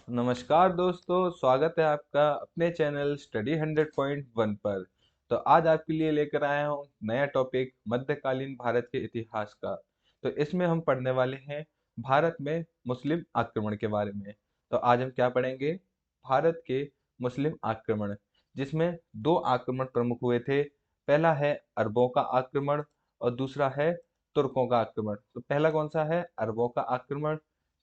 नमस्कार दोस्तों, स्वागत है आपका अपने चैनल स्टडी 100.1 पर। तो आज आपके लिए लेकर आया हूँ नया टॉपिक मध्यकालीन भारत के इतिहास का। तो इसमें हम पढ़ने वाले हैं भारत में मुस्लिम आक्रमण के बारे में। तो आज हम क्या पढ़ेंगे? भारत के मुस्लिम आक्रमण, जिसमें दो आक्रमण प्रमुख हुए थे। पहला है अरबों का आक्रमण और दूसरा है तुर्कों का आक्रमण। तो पहला कौन सा है? अरबों का आक्रमण,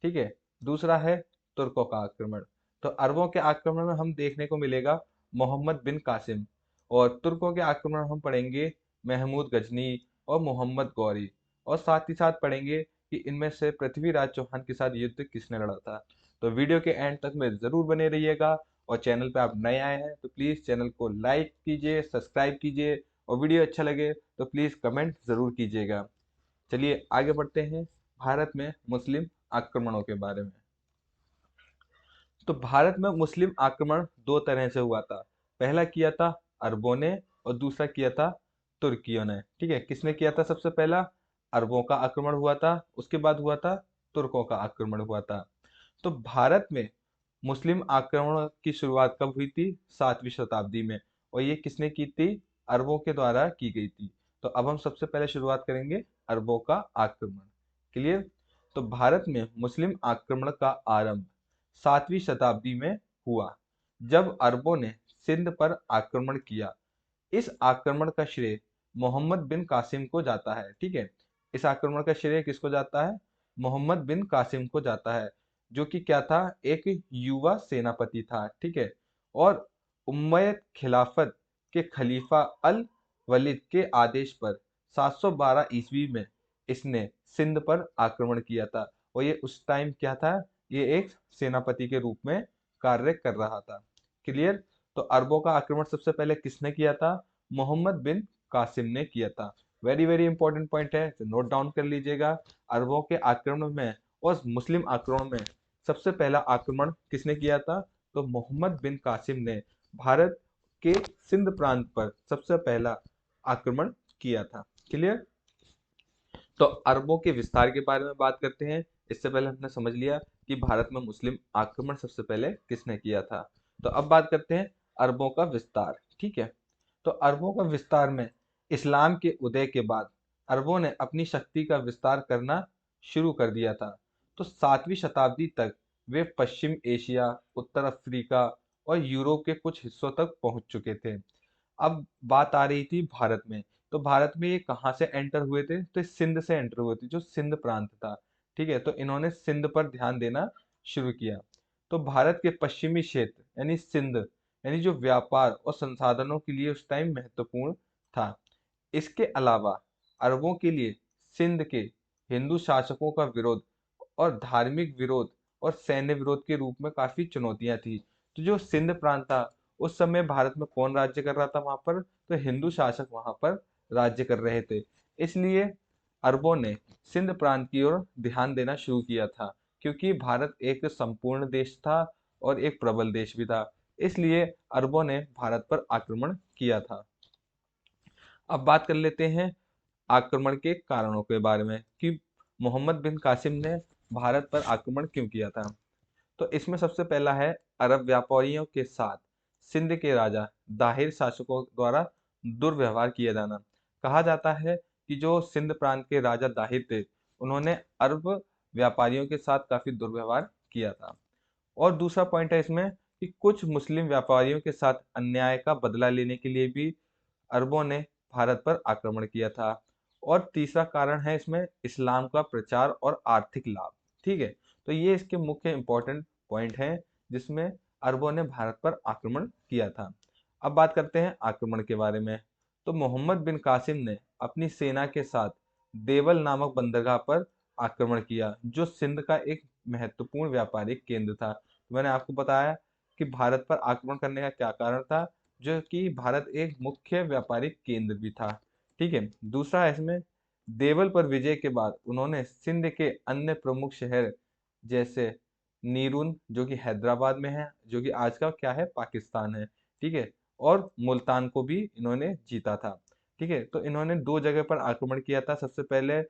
ठीक है। दूसरा है तुर्कों का आक्रमण। तो अरबों के आक्रमण में हम देखने को मिलेगा मोहम्मद बिन कासिम, और तुर्कों के आक्रमण हम पढ़ेंगे महमूद गजनी और मोहम्मद गौरी। और साथ ही साथ पढ़ेंगे कि इनमें से पृथ्वीराज चौहान के साथ युद्ध किसने लड़ा था। तो वीडियो के एंड तक में जरूर बने रहिएगा। और चैनल पे आप नए आए हैं तो प्लीज चैनल को लाइक कीजिए, सब्सक्राइब कीजिए, और वीडियो अच्छा लगे तो प्लीज कमेंट जरूर कीजिएगा। चलिए आगे बढ़ते हैं भारत में मुस्लिम आक्रमणों के बारे में। तो भारत में मुस्लिम आक्रमण दो तरह से हुआ था। पहला किया था अरबों ने और दूसरा किया था तुर्कियों ने। ठीक है, किसने किया था? सबसे पहला अरबों का आक्रमण हुआ था, उसके बाद हुआ था तुर्कों का आक्रमण हुआ था। तो भारत में मुस्लिम आक्रमण की शुरुआत कब हुई थी? 7वीं शताब्दी में। और ये किसने की थी? अरबों के द्वारा की गई थी। तो अब हम सबसे पहले शुरुआत करेंगे अरबों का आक्रमण। क्लियर? तो भारत में मुस्लिम आक्रमण का आरंभ 7वीं शताब्दी में हुआ, जब अरबों ने सिंध पर आक्रमण किया। इस आक्रमण का श्रेय मोहम्मद बिन कासिम को जाता है। ठीक है, इस आक्रमण का श्रेय किसको जाता है? मोहम्मद बिन कासिम को जाता है, जो कि क्या था? एक युवा सेनापति था। ठीक है, और उम्मयद खिलाफत के खलीफा अल वलीद के आदेश पर 712 ईस्वी में इसने सिंध पर आक्रमण किया था। और ये उस टाइम क्या था? ये एक सेनापति के रूप में कार्य कर रहा था। क्लियर? तो अरबों का आक्रमण सबसे पहले किसने किया था? मोहम्मद बिन कासिम ने किया था। वेरी वेरी इंपॉर्टेंट पॉइंट है, तो नोट डाउन कर लीजिएगा। अरबों के आक्रमण में और मुस्लिम आक्रमण में सबसे पहला आक्रमण किसने किया था? तो मोहम्मद बिन कासिम ने भारत के सिंध प्रांत पर सबसे पहला आक्रमण किया था। क्लियर? तो अरबों के विस्तार के बारे में बात करते हैं। इससे पहले हमने समझ लिया कि भारत में मुस्लिम आक्रमण सबसे पहले किसने किया था। तो अब बात करते हैं अरबों का विस्तार। ठीक है, तो अरबों का विस्तार में इस्लाम के उदय के बाद अरबों ने अपनी शक्ति का विस्तार करना शुरू कर दिया था। तो 7वीं शताब्दी तक वे पश्चिम एशिया, उत्तर अफ्रीका और यूरोप के कुछ हिस्सों तक पहुंच चुके थे। अब बात आ रही थी भारत में। तो भारत में ये कहाँ से एंटर हुए थे? तो ये सिंध से एंटर हुए थे, जो सिंध प्रांत था। ठीक है, तो इन्होंने सिंध पर ध्यान देना शुरू किया। तो भारत के पश्चिमी क्षेत्र यानी सिंध, यानी जो व्यापार और संसाधनों के लिए उस टाइम महत्वपूर्ण था। इसके अलावा अरबों के लिए सिंध के हिंदू शासकों का विरोध और धार्मिक विरोध और सैन्य विरोध के रूप में काफी चुनौतियां थी। तो जो सिंध प्रांत था, उस समय भारत में कौन राज्य कर रहा था वहां पर? तो हिंदू शासक वहां पर राज्य कर रहे थे। इसलिए अरबों ने सिंध प्रांत की ओर ध्यान देना शुरू किया था, क्योंकि भारत एक संपूर्ण देश था और एक प्रबल देश भी था। इसलिए अरबों ने भारत पर आक्रमण किया था। अब बात कर लेते हैं आक्रमण के कारणों के बारे में कि मोहम्मद बिन कासिम ने भारत पर आक्रमण क्यों किया था। तो इसमें सबसे पहला है अरब व्यापारियों के साथ सिंध के राजा दाहिर शासकों द्वारा दुर्व्यवहार किया जाना। कहा जाता है कि जो सिंध प्रांत के राजा दाहिर थे, उन्होंने अरब व्यापारियों के साथ काफी दुर्व्यवहार किया था। और दूसरा पॉइंट है इसमें कि कुछ मुस्लिम व्यापारियों के साथ अन्याय का बदला लेने के लिए भी अरबों ने भारत पर आक्रमण किया था। और तीसरा कारण है इसमें इस्लाम का प्रचार और आर्थिक लाभ। ठीक है, तो ये इसके मुख्य इंपॉर्टेंट पॉइंट हैं जिसमें अरबों ने भारत पर आक्रमण किया था। अब बात करते हैं आक्रमण के बारे में। तो मोहम्मद बिन कासिम ने अपनी सेना के साथ देवल नामक बंदरगाह पर आक्रमण किया, जो सिंध का एक महत्वपूर्ण व्यापारिक केंद्र था। तो मैंने आपको बताया कि भारत पर आक्रमण करने का क्या कारण था, जो कि भारत एक मुख्य व्यापारिक केंद्र भी था। ठीक है, दूसरा है इसमें देवल पर विजय के बाद उन्होंने सिंध के अन्य प्रमुख शहर जैसे नीरून, जो कि हैदराबाद में है, जो कि आज का क्या है? पाकिस्तान है। ठीक है, और मुल्तान को भी इन्होंने जीता था। ठीक है, तो इन्होंने दो जगह पर आक्रमण किया था। सबसे पहले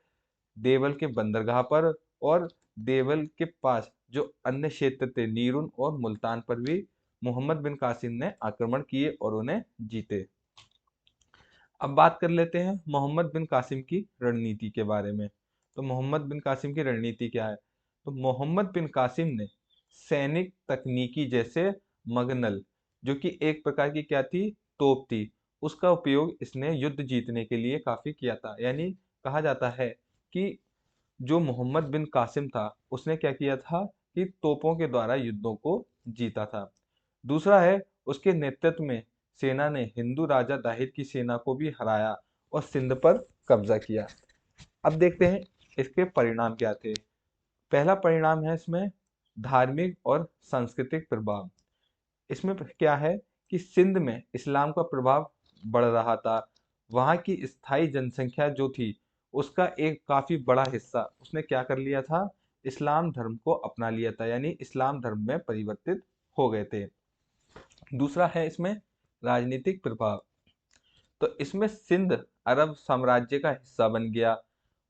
देवल के बंदरगाह पर, और देवल के पास जो अन्य क्षेत्र थे नीरुन और मुल्तान पर भी मोहम्मद बिन कासिम ने आक्रमण किए और उन्हें जीते। अब बात कर लेते हैं मोहम्मद बिन कासिम की रणनीति के बारे में। तो मोहम्मद बिन कासिम की रणनीति क्या है? तो मोहम्मद बिन कासिम ने सैनिक तकनीकी जैसे मगनल, जो कि एक प्रकार की क्या थी, तोप थी, उसका उपयोग इसने युद्ध जीतने के लिए काफी किया था। यानी कहा जाता है कि जो मोहम्मद बिन कासिम था उसने क्या किया था कि तोपों के द्वारा युद्धों को जीता था। दूसरा है, उसके नेतृत्व में सेना ने हिंदू राजा दाहिर की सेना को भी हराया और सिंध पर कब्जा किया। अब देखते हैं इसके परिणाम क्या थे। पहला परिणाम है इसमें धार्मिक और सांस्कृतिक प्रभाव। इसमें क्या है कि सिंध में इस्लाम का प्रभाव बढ़ रहा था। वहाँ की स्थायी जनसंख्या जो थी उसका एक काफी बड़ा हिस्सा उसने क्या कर लिया था, इस्लाम धर्म को अपना लिया था, यानी इस्लाम धर्म में परिवर्तित हो गए थे। दूसरा है इसमें राजनीतिक प्रभाव। तो इसमें सिंध अरब साम्राज्य का हिस्सा बन गया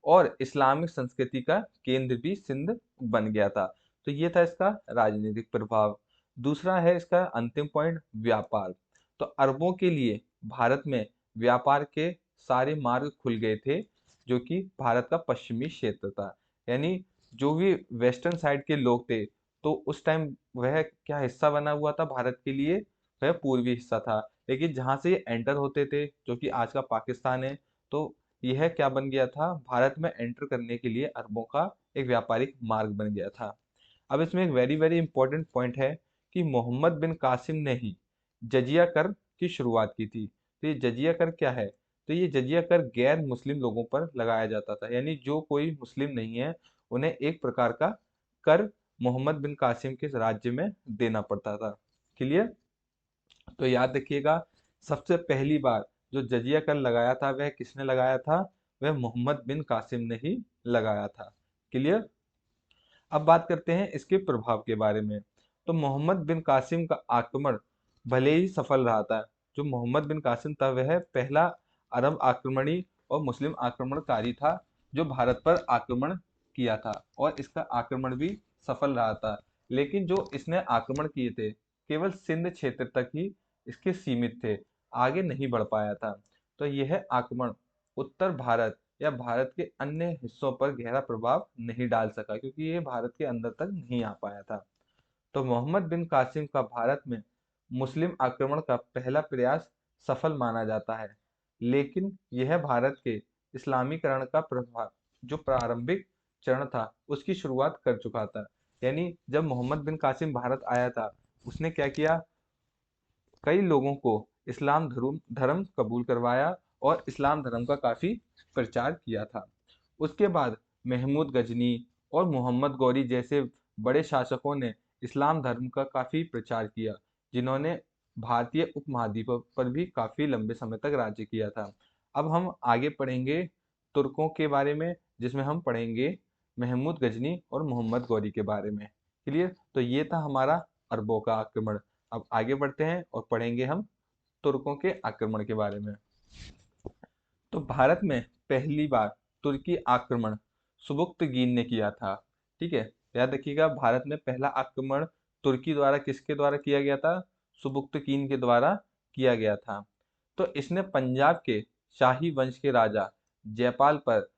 और इस्लामिक संस्कृति का केंद्र भी सिंध बन गया था। तो ये था इसका राजनीतिक प्रभाव। दूसरा है इसका अंतिम पॉइंट, व्यापार। तो अरबों के लिए भारत में व्यापार के सारे मार्ग खुल गए थे, जो कि भारत का पश्चिमी क्षेत्र था। यानी जो भी वेस्टर्न साइड के लोग थे, तो उस टाइम वह क्या हिस्सा बना हुआ था भारत के लिए, वह पूर्वी हिस्सा था। लेकिन जहां से ये एंटर होते थे, जो कि आज का पाकिस्तान है, तो यह क्या बन गया था, भारत में एंटर करने के लिए अरबों का एक व्यापारिक मार्ग बन गया था। अब इसमें एक वेरी वेरी इंपॉर्टेंट पॉइंट है कि मोहम्मद बिन कासिम ने ही जजिया कर की शुरुआत की थी। तो ये जजिया कर क्या है? तो ये जजिया कर गैर मुस्लिम लोगों पर लगाया जाता था, यानी जो कोई मुस्लिम नहीं है उन्हें एक प्रकार का कर मोहम्मद बिन कासिम के राज्य में देना पड़ता था। क्लियर? तो याद रखिएगा, सबसे पहली बार जो जजिया कर लगाया था वह किसने लगाया था? वह मोहम्मद बिन कासिम ने ही लगाया था। क्लियर? अब बात करते हैं इसके प्रभाव के बारे में। तो मोहम्मद बिन कासिम का आक्रमण भले ही सफल रहा था। जो मोहम्मद बिन कासिम था वह पहला अरब आक्रमणी और मुस्लिम आक्रमणकारी था जो भारत पर आक्रमण किया था, और इसका आक्रमण भी सफल रहा था। लेकिन जो इसने आक्रमण किए थे केवल सिंध क्षेत्र तक ही इसके सीमित थे, आगे नहीं बढ़ पाया था। तो यह आक्रमण उत्तर भारत या भारत के अन्य हिस्सों पर गहरा प्रभाव नहीं डाल सका, क्योंकि ये भारत के अंदर तक नहीं आ पाया था। तो मोहम्मद बिन कासिम का भारत में मुस्लिम आक्रमण का पहला प्रयास सफल माना जाता है, लेकिन यह भारत के इस्लामीकरण का प्रभाव जो प्रारंभिक चरण था उसकी शुरुआत कर चुका था। यानी जब मोहम्मद बिन कासिम भारत आया था, उसने क्या किया, कई लोगों को इस्लाम धर्म धर्म कबूल करवाया और इस्लाम धर्म का काफी प्रचार किया था। उसके बाद महमूद गजनी और मोहम्मद गौरी जैसे बड़े शासकों ने इस्लाम धर्म का काफी प्रचार किया, जिन्होंने भारतीय उपमहाद्वीप पर भी काफी लंबे समय तक राज्य किया था। अब हम आगे पढ़ेंगे तुर्कों के बारे में, जिसमें हम पढ़ेंगे महमूद गजनी और मोहम्मद गौरी के बारे में। क्लियर? तो ये था हमारा अरबों का आक्रमण। अब आगे बढ़ते हैं और पढ़ेंगे हम तुर्कों के आक्रमण के बारे में। तो भारत में पहली बार तुर्की आक्रमण सुबुक्तगीन ने किया था। ठीक है, याद रखिएगा, भारत में पहला आक्रमण तुर्की द्वारा किसके द्वारा किया गया था? सुबुक्तगीन के द्वारा किया गया था। तो इसने पंजाब के शाही वंश के राजा जयपाल पर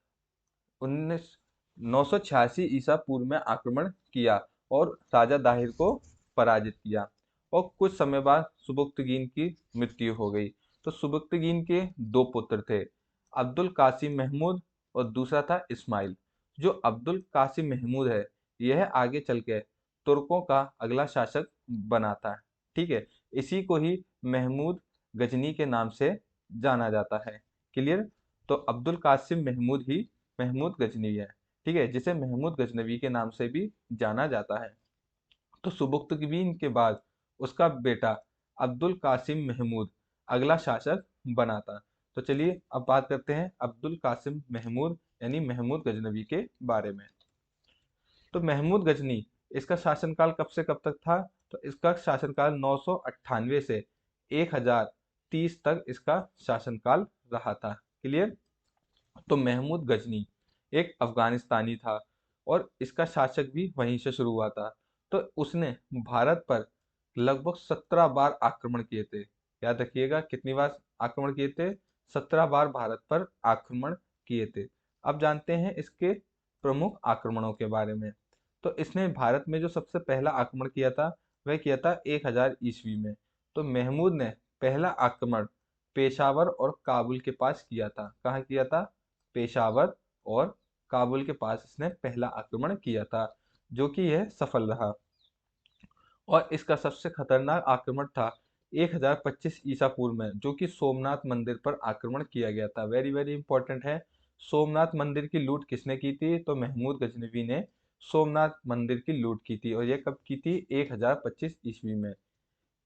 986 ईसा पूर्व में आक्रमण किया और राजा दाहिर को पराजित किया, और कुछ समय बाद सुबुक्तगीन की मृत्यु हो गई। तो सुबुक्तगीन के दो पुत्र थे, अब्दुल कासिम महमूद और दूसरा था इस्माइल। जो अब्दुल कासिम महमूद है यह आगे चल के तुर्कों का अगला शासक बना था। ठीक है, इसी को ही महमूद गजनी के नाम से जाना जाता है। क्लियर? तो अब्दुल कासिम महमूद ही महमूद गजनी है। ठीक है, जिसे महमूद गजनवी के नाम से भी जाना जाता है। तो सुबुक्तगीन के बाद उसका बेटा अब्दुल कासिम महमूद अगला शासक बना था। तो चलिए अब बात करते हैं अब्दुल कासिम महमूद यानी महमूद गजनवी के बारे में। तो महमूद गजनी, इसका शासनकाल कब से कब तक था? तो इसका शासनकाल 998 से 1030 तक इसका शासनकाल रहा था। क्लियर? तो महमूद गजनी एक अफगानिस्तानी था और इसका शासक भी वहीं से शुरू हुआ था। तो उसने भारत पर लगभग 17 बार आक्रमण किए थे। याद रखिएगा कितनी बार आक्रमण किए थे, 17 बार भारत पर आक्रमण किए थे। अब जानते हैं इसके प्रमुख आक्रमणों के बारे में। तो इसने भारत में जो सबसे पहला आक्रमण किया था वह किया था 1000 ईस्वी में। तो महमूद ने पहला आक्रमण पेशावर और काबुल के पास किया था। कहाँ किया था? पेशावर और काबुल के पास इसने पहला आक्रमण किया था, जो कि यह सफल रहा। और इसका सबसे खतरनाक आक्रमण था 1025 ईसा पूर्व में, जो कि सोमनाथ मंदिर पर आक्रमण किया गया था। वेरी वेरी इंपॉर्टेंट है। सोमनाथ मंदिर की लूट किसने की थी? तो महमूद गजनवी ने सोमनाथ मंदिर की लूट की थी। और यह कब की थी? 1025 ईस्वी में,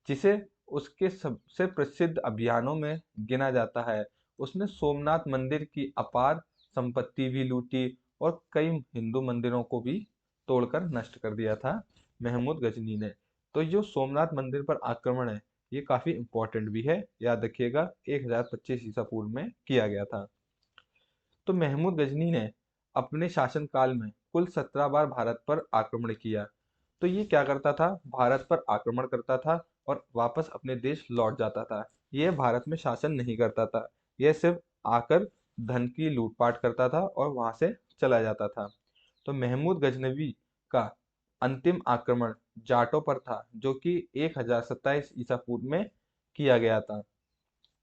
जिसे उसके सबसे प्रसिद्ध अभियानों में गिना जाता है। उसने सोमनाथ मंदिर की अपार संपत्ति भी लूटी और कई हिंदू मंदिरों को भी तोड़कर नष्ट कर दिया था महमूद गजनी ने। तो जो सोमनाथ मंदिर पर आक्रमण है ये काफी इंपॉर्टेंट भी है, याद रखिएगा 1025 ईसा पूर्व में किया गया था। तो महमूद गजनी ने अपने शासनकाल में कुल 17 बार भारत पर आक्रमण किया। तो ये क्या करता था? भारत पर आक्रमण करता था और वापस अपने देश लौट जाता था। यह भारत में शासन नहीं करता था, यह सिर्फ आकर धन की लूटपाट करता था और वहां से चला जाता था। तो महमूद गजनवी का अंतिम आक्रमण जाटों पर था, जो कि 1027 ईसा पूर्व में किया गया था।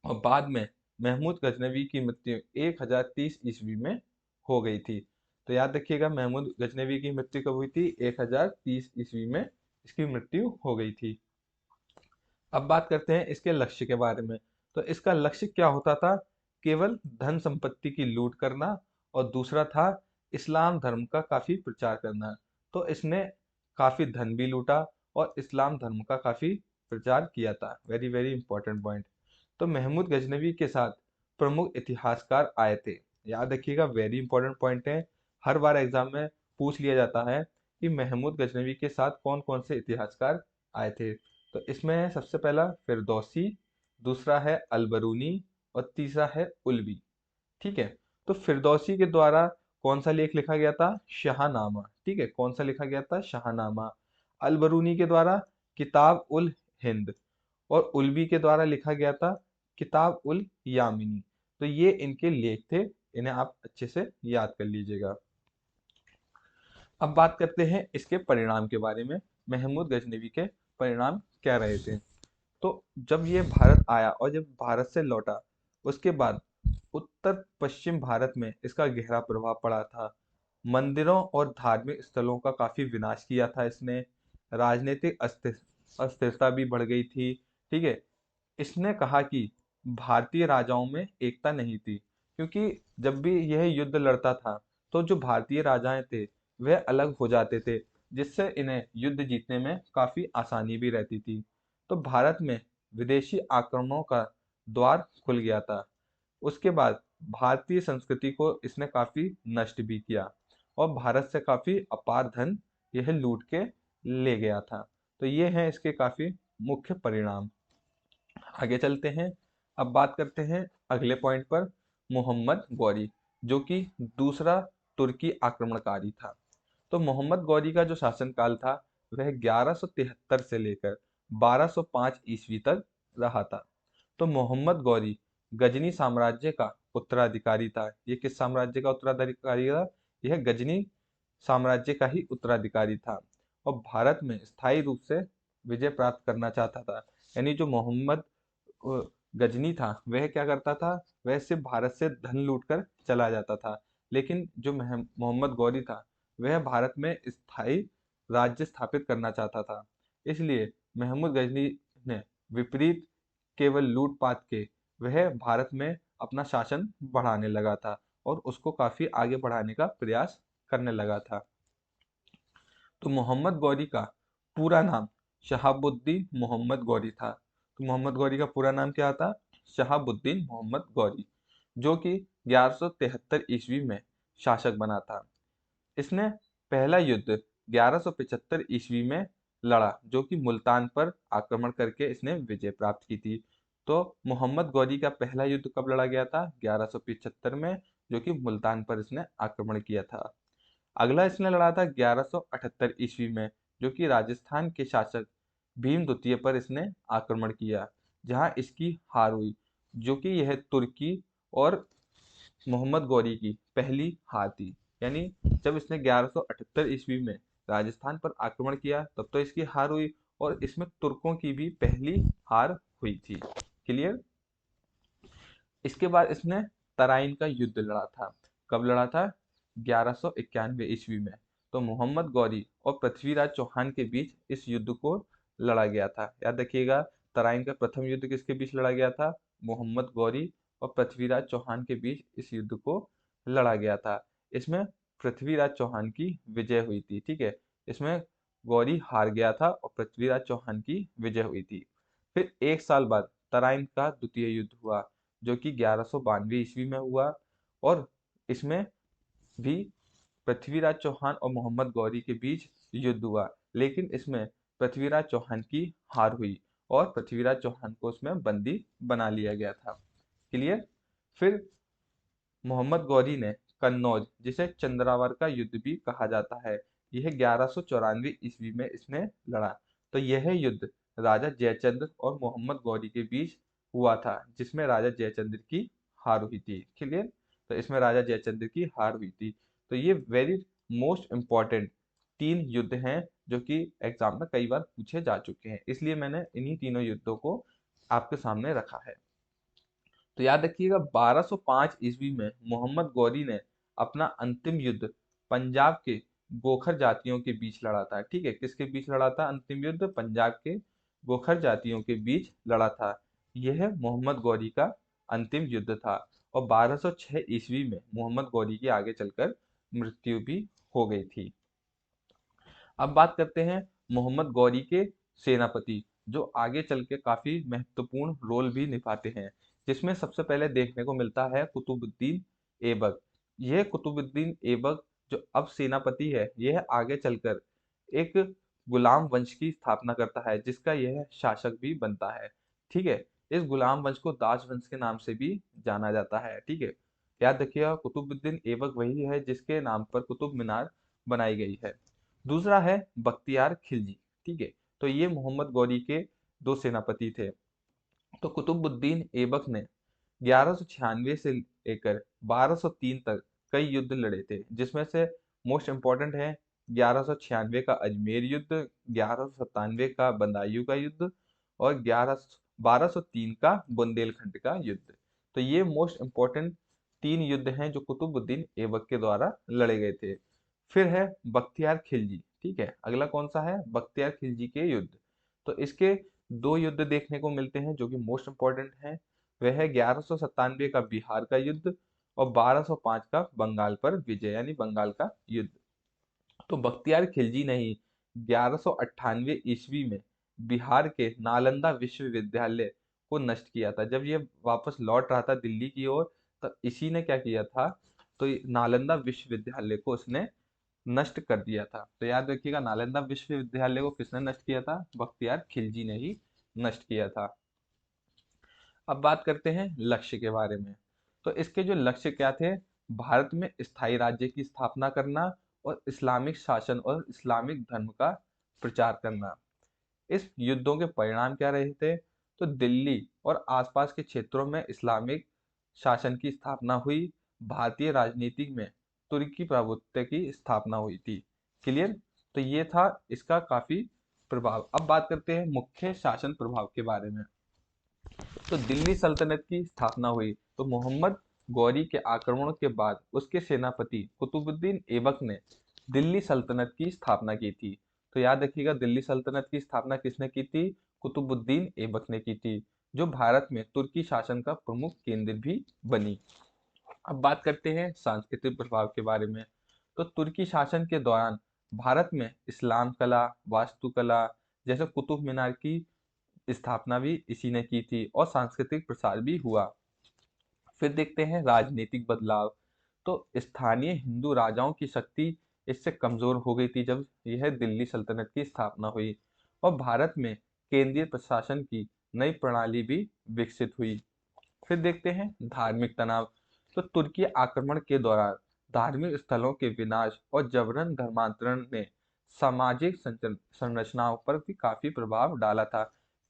और बाद में महमूद गजनवी की मृत्यु 1030 ईस्वी में हो गई थी। तो याद रखिएगा महमूद गजनवी की मृत्यु कब हुई थी? 1030 ईस्वी में इसकी मृत्यु हो गई थी। अब बात करते हैं इसके लक्ष्य के बारे में। तो इसका लक्ष्य क्या होता था? केवल धन संपत्ति की लूट करना, और दूसरा था इस्लाम धर्म का काफी प्रचार करना। तो इसने काफी धन भी लूटा और इस्लाम धर्म का काफी प्रचार किया था। Very very important point. तो महमूद गजनवी के साथ प्रमुख इतिहासकार आए थे। याद रखिएगा वेरी इंपॉर्टेंट पॉइंट है, हर बार एग्जाम में पूछ लिया जाता है कि महमूद गजनवी के साथ कौन कौन से इतिहासकार आए थे। तो इसमें है सबसे पहला फिरदौसी, दूसरा है अलबरूनी और तीसरा है उल्वी। ठीक है। तो फिरदौसी के द्वारा कौन सा लेख लिखा गया था? शाहनामा। ठीक है, कौन सा लिखा गया था? शाहनामा। अलबरूनी के द्वारा किताब उल हिंद, और उल्वी के द्वारा लिखा गया था किताब उल यामिनी। तो ये इनके लेख थे, इन्हें आप अच्छे से याद कर लीजिएगा। अब बात करते हैं इसके परिणाम के बारे में। महमूद गजनवी के परिणाम क्या रहे थे? तो जब ये भारत आया और जब भारत से लौटा, उसके बाद उत्तर पश्चिम भारत में इसका गहरा प्रभाव पड़ा था। मंदिरों और धार्मिक स्थलों का काफी विनाश किया था इसने। राजनीतिक अस्थिरता भी बढ़ गई थी। ठीक है। इसने कहा कि भारतीय राजाओं में एकता नहीं थी, क्योंकि जब भी यह युद्ध लड़ता था तो जो भारतीय राजाएं थे वह अलग हो जाते थे, जिससे इन्हें युद्ध जीतने में काफी आसानी भी रहती थी। तो भारत में विदेशी आक्रमणों का द्वार खुल गया था। उसके बाद भारतीय संस्कृति को इसने काफी नष्ट भी किया और भारत से काफी अपार धन यह लूट के ले गया था। तो ये हैं इसके काफी मुख्य परिणाम। आगे चलते हैं। अब बात करते हैं अगले पॉइंट पर, मोहम्मद गौरी, जो कि दूसरा तुर्की आक्रमणकारी था। तो मोहम्मद गौरी का जो शासनकाल था वह 1173 से लेकर 1205 ईस्वी तक रहा था। तो मोहम्मद गौरी गजनी साम्राज्य का उत्तराधिकारी था। ये किस साम्राज्य का उत्तराधिकारी था? यह गजनी साम्राज्य का ही उत्तराधिकारी था और भारत में स्थायी रूप से विजय प्राप्त करना चाहता था। यानी जो मोहम्मद गजनी था वह क्या करता था? वह सिर्फ भारत से धन लूटकर चला जाता था, लेकिन जो मोहम्मद गौरी था वह भारत में स्थायी राज्य स्थापित करना चाहता था। इसलिए महमूद गजनी ने विपरीत केवल लूटपाट के वह भारत में अपना शासन बढ़ाने लगा था और उसको काफी आगे बढ़ाने का प्रयास करने लगा था। तो मोहम्मद गौरी का पूरा नाम शहाबुद्दीन मोहम्मद गौरी था। तो मोहम्मद गौरी का पूरा नाम क्या था? शहाबुद्दीन मोहम्मद गौरी, जो कि 1173 ईस्वी में शासक बना था। इसने पहला युद्ध 1175 ईस्वी में लड़ा, जो कि मुल्तान पर आक्रमण करके इसने विजय प्राप्त की थी। तो मोहम्मद गौरी का पहला युद्ध कब लड़ा गया था? 1175 में, जो कि मुल्तान पर इसने आक्रमण किया था। अगला इसने लड़ा था 1178 ईस्वी में, जो कि राजस्थान के शासक भीम द्वितीय पर इसने आक्रमण किया, जहां इसकी हार हुई, जो कि यह तुर्की और मोहम्मद गौरी की पहली हार थी। यानी जब इसने 1178 ईस्वी में राजस्थान पर आक्रमण किया तब तो इसकी हार हुई, और इसमें तुर्कों की भी पहली हार हुई थी। क्लियर। इसके बाद इसने तराइन का युद्ध लड़ा था। कब लड़ा था? 1191 ईस्वी में। तो मोहम्मद गौरी और पृथ्वीराज चौहान के बीच इस युद्ध को लड़ा गया था। याद रखिएगा, तराइन का प्रथम युद्ध किसके बीच लड़ा गया था? मोहम्मद गौरी और पृथ्वीराज चौहान के बीच इस युद्ध को लड़ा गया था। इसमें पृथ्वीराज चौहान की विजय हुई थी। ठीक है, इसमें गौरी हार गया था और पृथ्वीराज चौहान की विजय हुई थी। फिर एक साल बाद तराइन का द्वितीय युद्ध हुआ, जो कि 1192 ईस्वी में हुआ, और इसमें भी पृथ्वीराज चौहान और मोहम्मद गौरी के बीच युद्ध हुआ, लेकिन इसमें पृथ्वीराज चौहान की हार हुई और पृथ्वीराज चौहान को उसमें बंदी बना लिया गया था। क्लियर। फिर मोहम्मद गौरी ने कन्नौज, जिसे चंद्रावर का युद्ध भी कहा जाता है, यह 1194 ईस्वी में इसने लड़ा। तो यह युद्ध राजा जयचंद्र और मोहम्मद गौरी के बीच हुआ था, जिसमें राजा जयचंद्र की हार हुई थी। क्लियर। तो इसमें राजा जयचंद्र की हार हुई थी। तो ये वेरी मोस्ट इम्पॉर्टेंट तीन युद्ध हैं, जो कि एग्जाम में कई बार पूछे जा चुके हैं, इसलिए मैंने इन्हीं तीनों युद्धों को आपके सामने रखा है। तो याद रखिएगा, 1205 ईस्वी में मोहम्मद गौरी ने अपना अंतिम युद्ध पंजाब के गोखर जातियों के बीच लड़ा था। ठीक है, किसके बीच लड़ा था अंतिम युद्ध? पंजाब के गोखर जातियों के बीच लड़ा था। यह मोहम्मद गौरी का अंतिम युद्ध था, और 1206 ईस्वी में मोहम्मद गौरी की आगे चलकर मृत्यु भी हो गई थी। अब बात करते हैं मोहम्मद गौरी के सेनापति, जो आगे चल के काफी महत्वपूर्ण रोल भी निभाते हैं, जिसमें सबसे पहले देखने को मिलता है कुतुबुद्दीन ऐबक। यह कुतुबुद्दीन ऐबक जो अब सेनापति है, यह आगे चलकर एक गुलाम वंश की स्थापना करता है, जिसका यह शासक भी बनता है। ठीक है, इस गुलाम वंश को दास वंश के नाम से भी जाना जाता है। ठीक है, याद रखिएगा, कुतुबुद्दीन ऐबक वही है जिसके नाम पर कुतुब मीनार बनाई गई है। दूसरा है बख्तियार खिलजी। ठीक है, तो ये मोहम्मद गौरी के दो सेनापति थे। तो कुतुबुद्दीन ऐबक ने 1196 से लेकर 1203 तक कई युद्ध लड़े थे, जिसमें से मोस्ट इम्पोर्टेंट है 1196 का अजमेर युद्ध, 1197 का बदायूं का युद्ध, और 1203 का बुंदेलखंड का युद्ध। तो ये मोस्ट इम्पोर्टेंट तीन युद्ध हैं जो कुतुबुद्दीन ऐबक के द्वारा लड़े गए थे। फिर है बख्तियार खिलजी। ठीक है, अगला कौन सा है? बख्तियार खिलजी के युद्ध। तो इसके दो युद्ध देखने को मिलते हैं जो कि मोस्ट इंपॉर्टेंट हैं। वह है 1197 का बिहार का युद्ध और 1205 का बंगाल पर विजय, यानी बंगाल का युद्ध। तो बख्तियार खिलजी ने ही 1198 ईस्वी में बिहार के नालंदा विश्वविद्यालय को नष्ट किया था। जब ये वापस लौट रहा था दिल्ली की ओर, तब इसी ने क्या किया था? तो ये नालंदा विश्वविद्यालय को उसने नष्ट कर दिया था। तो याद रखिएगा, नालंदा विश्वविद्यालय को किसने नष्ट किया था? बख्तियार खिलजी ने ही नष्ट किया था। अब बात करते हैं लक्ष्य के बारे में। तो इसके जो लक्ष्य क्या थे? भारत में स्थायी राज्य की स्थापना करना और इस्लामिक शासन और इस्लामिक धर्म का प्रचार करना। इस युद्धों के परिणाम क्या रहे थे? तो दिल्ली और आसपास के क्षेत्रों में इस्लामिक शासन की स्थापना हुई। भारतीय राजनीति में तुर्की प्रभुत्व की स्थापना हुई थी। क्लियर। तो ये था इसका काफी प्रभाव। अब बात करते हैं मुख्य शासन प्रभाव के बारे में। तो दिल्ली सल्तनत की स्थापना हुई। तो मोहम्मद गौरी के आक्रमण के बाद उसके सेनापति कुतुबुद्दीन ऐबक ने दिल्ली सल्तनत की स्थापना की थी। तो याद रखिएगा, दिल्ली सल्तनत की स्थापना किसने की थी? कुतुबुद्दीन ऐबक ने की थी, जो भारत में तुर्की शासन का प्रमुख केंद्र भी बनी। अब बात करते हैं सांस्कृतिक प्रभाव के बारे में। तो तुर्की शासन के दौरान भारत में इस्लाम कला, वास्तुकला, जैसे कुतुब मीनार की स्थापना भी इसी ने की थी, और सांस्कृतिक प्रसार भी हुआ। फिर देखते हैं राजनीतिक बदलाव। तो स्थानीय हिंदू राजाओं की शक्ति इससे कमजोर हो गई थी जब यह दिल्ली सल्तनत की स्थापना हुई, और भारत में केंद्रीय प्रशासन की नई प्रणाली भी विकसित हुई। फिर देखते हैं धार्मिक तनाव। तो तुर्की आक्रमण के दौरान धार्मिक स्थलों के विनाश और जबरन धर्मांतरण ने सामाजिक संरचनाओं पर भी काफी प्रभाव डाला था।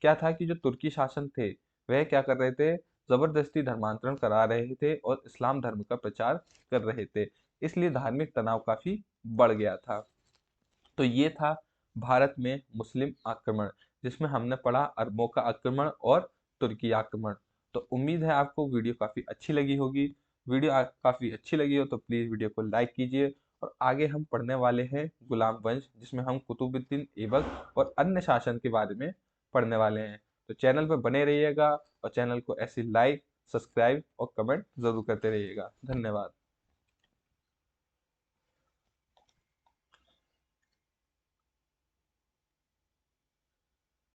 क्या था कि जो तुर्की शासन थे वह क्या कर रहे थे, जबरदस्ती धर्मांतरण करा रहे थे और इस्लाम धर्म का प्रचार कर रहे थे। इसलिए धार्मिक तनाव काफी बढ़ गया था। तो ये था भारत में मुस्लिम आक्रमण, जिसमें हमने पढ़ा अरबों का आक्रमण और तुर्की आक्रमण। तो उम्मीद है आपको वीडियो काफी अच्छी लगी होगी। वीडियो काफी अच्छी लगी हो तो प्लीज वीडियो को लाइक कीजिए। और आगे हम पढ़ने वाले हैं गुलाम वंश, जिसमें हम कुतुबुद्दीन ऐबक और अन्य शासन के बारे में पढ़ने वाले हैं। तो चैनल पर बने रहिएगा और चैनल को ऐसे लाइक, सब्सक्राइब और कमेंट जरूर करते रहिएगा। धन्यवाद।